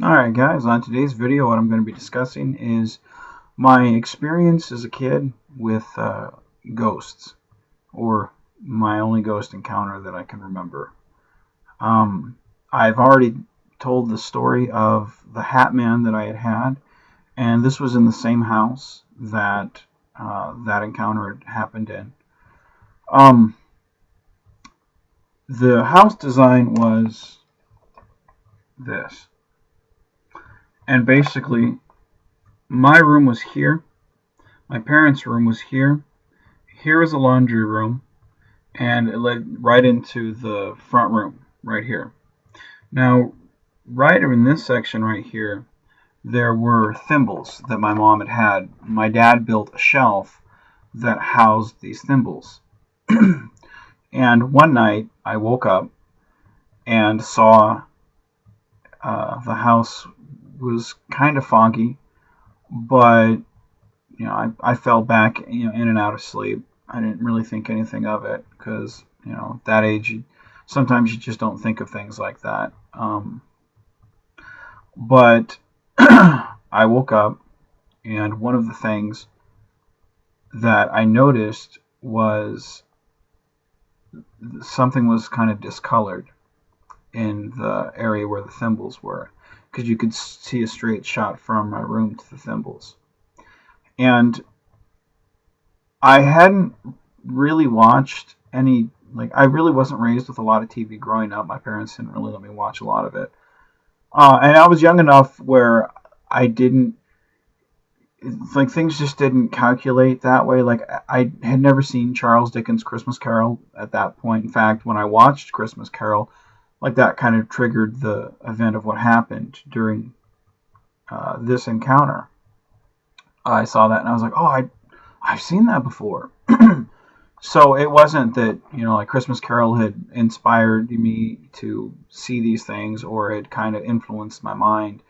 Alright guys, on today's video what I'm going to be discussing is my experience as a kid with ghosts, or my only ghost encounter that I can remember. I've already told the story of the Hat Man that I had, and this was in the same house that that encounter had happened in. Um, the house design was this, and basically my room was here. My parents' room was here. Here was a laundry room, and it led right into the front room, right here. Now, right in this section right here, there were thimbles that my mom had. My dad built a shelf that housed these thimbles. And one night, I woke up and saw the house was kind of foggy, but I fell back, in and out of sleep. I didn't really think anything of it because, at that age, sometimes you just don't think of things like that. But I woke up, and one of the things that I noticed was something was kind of discolored in the area where the thimbles were, because you could see a straight shot from my room to the thimbles. And I hadn't really watched any, I really wasn't raised with a lot of TV growing up. My parents didn't really let me watch a lot of it. And I was young enough where I didn't, things just didn't calculate that way. I had never seen Charles Dickens' Christmas Carol at that point. In fact, when I watched Christmas Carol, that kind of triggered the event of what happened during this encounter. I saw that and I was like, oh, I've seen that before. So it wasn't that, Christmas Carol had inspired me to see these things, or it kind of influenced my mind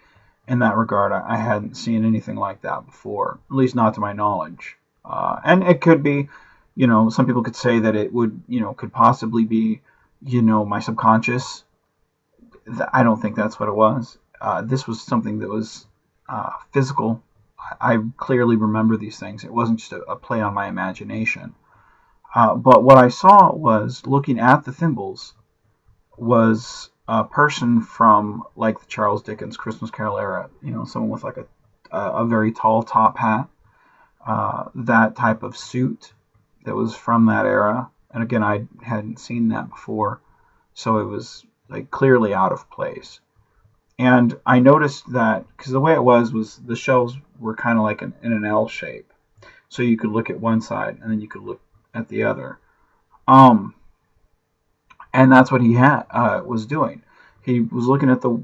in that regard. I hadn't seen anything like that before, at least not to my knowledge. And it could be, some people could say that it would, could possibly be, my subconscious. I don't think that's what it was. This was something that was physical. I clearly remember these things. It wasn't just a play on my imagination. But what I saw was, looking at the thimbles, was a person from the Charles Dickens Christmas Carol era. Someone with a very tall top hat, that type of suit that was from that era. And again, I hadn't seen that before, so it was clearly out of place. And I noticed that because the way it was the shelves were kind of in an L shape, so you could look at one side and then you could look at the other. And that's what he was doing. He was looking at the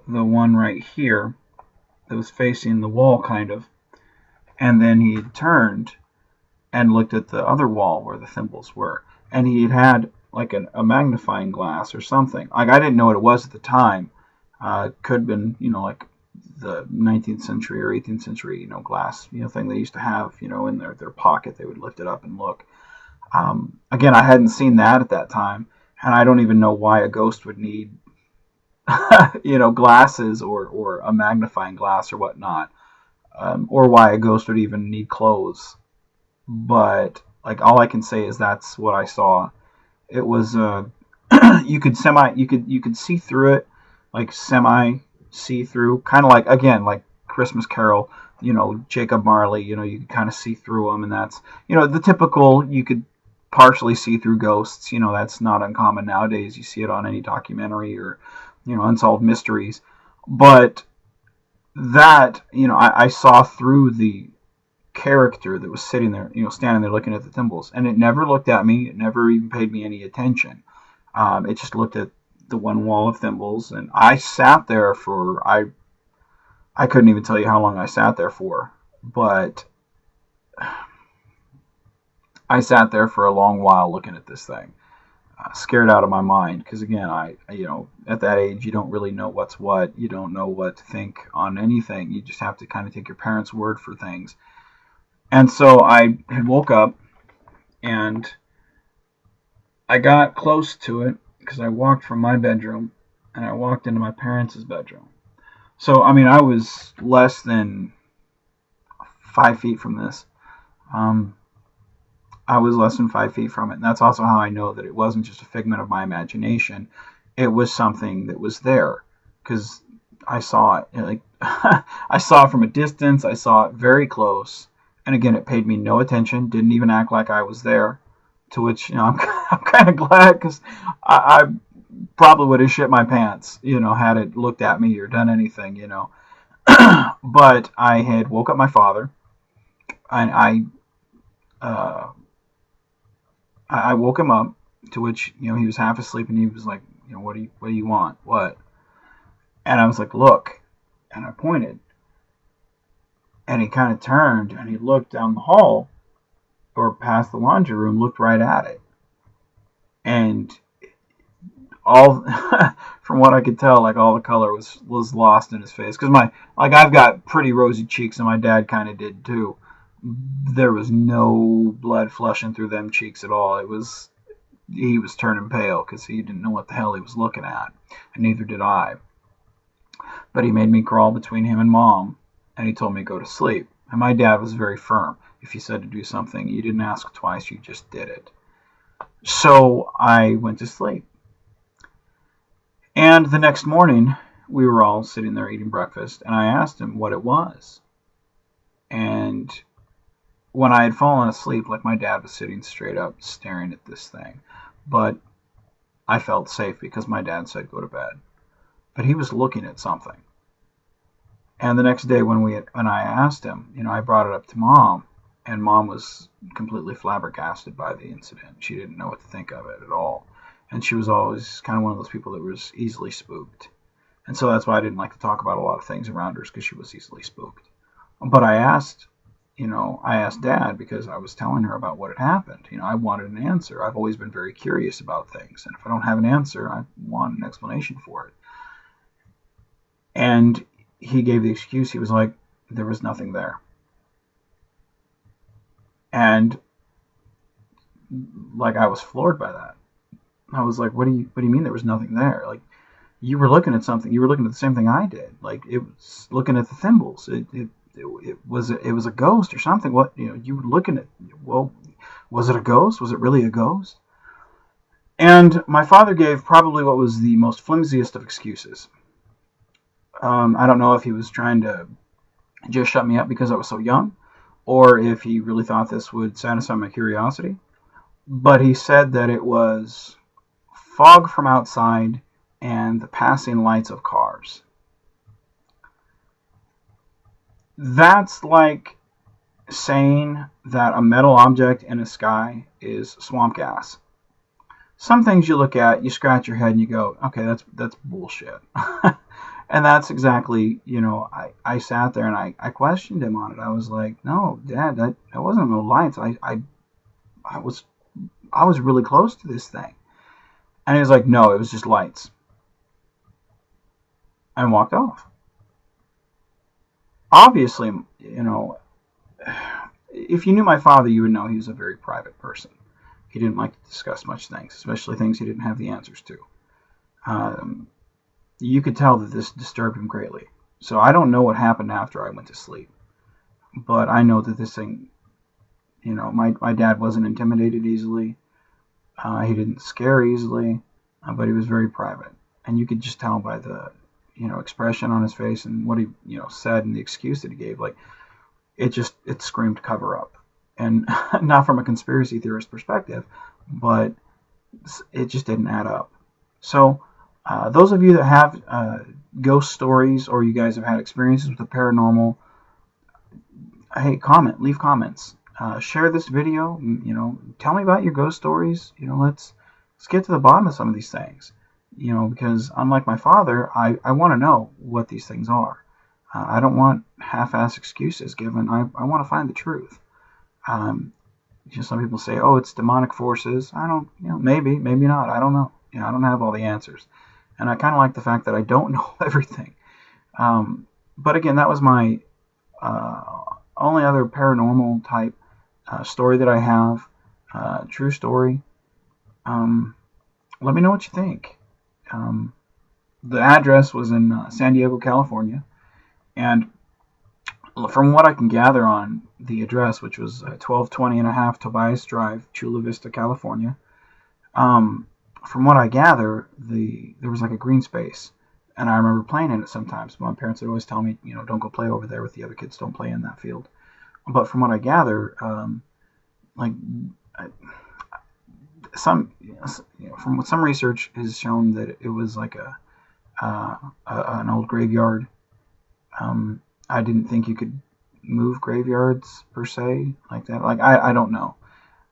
one right here that was facing the wall, kind of, and then he turned and looked at the other wall where the thimbles were, and he had a magnifying glass or something. I didn't know what it was at the time. Could have been, the 19th century or 18th century, glass, thing they used to have, in their pocket. They would lift it up and look. Again, I hadn't seen that at that time, and I don't even know why a ghost would need, glasses or a magnifying glass or whatnot, or why a ghost would even need clothes. But all I can say is that's what I saw. It was you could see through it, semi see through, kind of again, Christmas Carol, Jacob Marley, you could kind of see through them, and that's, the typical, you could partially see through ghosts, that's not uncommon nowadays. You see it on any documentary or, unsolved mysteries. But that, I saw through the character that was sitting there, standing there looking at the thimbles, and it never looked at me. It never even paid me any attention. It just looked at the one wall of thimbles, and I sat there for, I couldn't even tell you how long I sat there for, but I sat there for a long while looking at this thing, scared out of my mind, because again, at that age, you don't really know what's what. You don't know what to think on anything. You just have to kind of take your parents' word for things. And so I had woke up, and I got close to it, because I walked from my bedroom and I walked into my parents' bedroom. So, I mean, I was less than 5 feet from this. Um, I was less than 5 feet from it. And that's also how I know that it wasn't just a figment of my imagination. It was something that was there because I saw it. Like I saw it from a distance. I saw it very close. And again, it paid me no attention. Didn't even act like I was there. To which, I'm kind of glad because I probably would have shit my pants, had it looked at me or done anything. But I had woke up my father, and uh, I woke him up. To which, he was half asleep, and he was like, what do you want? What? And I was like, look, and I pointed, and he kind of turned and he looked down the hall or past the laundry room, looked right at it, and all from what I could tell, like all the color was lost in his face because I've got pretty rosy cheeks and my dad kind of did too. There was no blood flushing through them cheeks at all. He was turning pale because he didn't know what the hell he was looking at, and neither did I. But he made me crawl between him and mom, and he told me to go to sleep. And my dad was very firm. If he said to do something, you didn't ask twice, you just did it. So I went to sleep. And the next morning, we were all sitting there eating breakfast, and I asked him what it was. And when I had fallen asleep, like my dad was sitting straight up staring at this thing. But I felt safe because my dad said go to bed. But he was looking at something. And the next day when I asked him, I brought it up to mom, and mom was completely flabbergasted by the incident. She didn't know what to think of it at all. And she was always kind of one of those people that was easily spooked. And so that's why I didn't like to talk about a lot of things around her, because she was easily spooked. But I asked Dad because I was telling her about what had happened. I wanted an answer. I've always been very curious about things. And if I don't have an answer, I want an explanation for it. And he gave the excuse. He was like, there was nothing there. And like, I was floored by that. I was like, what do you mean there was nothing there? Like, you were looking at something. You were looking at the same thing I did. Like, it was looking at the thimbles. It was a ghost or something. What, you were looking at, well, was it a ghost? Was it really a ghost? And my father gave probably what was the most flimsiest of excuses. I don't know if he was trying to just shut me up because I was so young, or if he really thought this would satisfy my curiosity. But he said that it was fog from outside and the passing lights of cars. That's like saying that a metal object in the sky is swamp gas. Some things you look at, you scratch your head and you go, okay, that's bullshit. And that's exactly, I sat there and I questioned him on it. I was like, no, Dad, that wasn't no lights. I was really close to this thing. And he was like, no, it was just lights. And walked off. Obviously, if you knew my father, you would know he was a very private person. He didn't like to discuss much things, especially things he didn't have the answers to. You could tell that this disturbed him greatly. So I don't know what happened after I went to sleep. But I know that this thing, my dad wasn't intimidated easily. He didn't scare easily, but he was very private. And you could just tell by the, expression on his face and what he, said and the excuse that he gave. Like, it screamed cover up. And not from a conspiracy theorist perspective, but it just didn't add up. So, those of you that have ghost stories, or you guys have had experiences with the paranormal, hey, leave comments. Share this video. Tell me about your ghost stories. Let's get to the bottom of some of these things. Because unlike my father, I want to know what these things are. I don't want half-ass excuses given. I want to find the truth. Some people say, oh, it's demonic forces. I don't, maybe not. I don't know. I don't have all the answers. And I kind of like the fact that I don't know everything. But again, that was my only other paranormal type story that I have. True story. let me know what you think. Um, the address was in San Diego, California, and from what I can gather on the address, which was 1220 and a half Tobias Drive, Chula Vista, California, um, from what I gather, there was like a green space, and I remember playing in it sometimes. My parents would always tell me, don't go play over there with the other kids. Don't play in that field. But from what I gather, like some, from what some research has shown that it was like an old graveyard. I didn't think you could move graveyards per se like that. Like I don't know.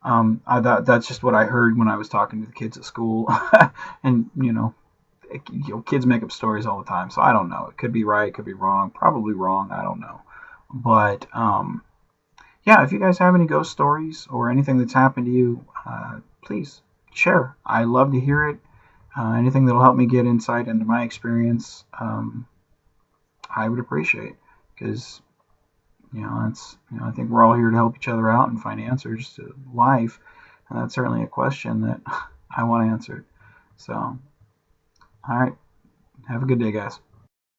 That's just what I heard when I was talking to the kids at school, and kids make up stories all the time, so I don't know. It could be right, it could be wrong, probably wrong. I don't know, but yeah, if you guys have any ghost stories or anything that's happened to you, please share. I love to hear it. Anything that'll help me get insight into my experience, I would appreciate, because I think we're all here to help each other out and find answers to life, and that's certainly a question that I want answered. So, all right, have a good day, guys.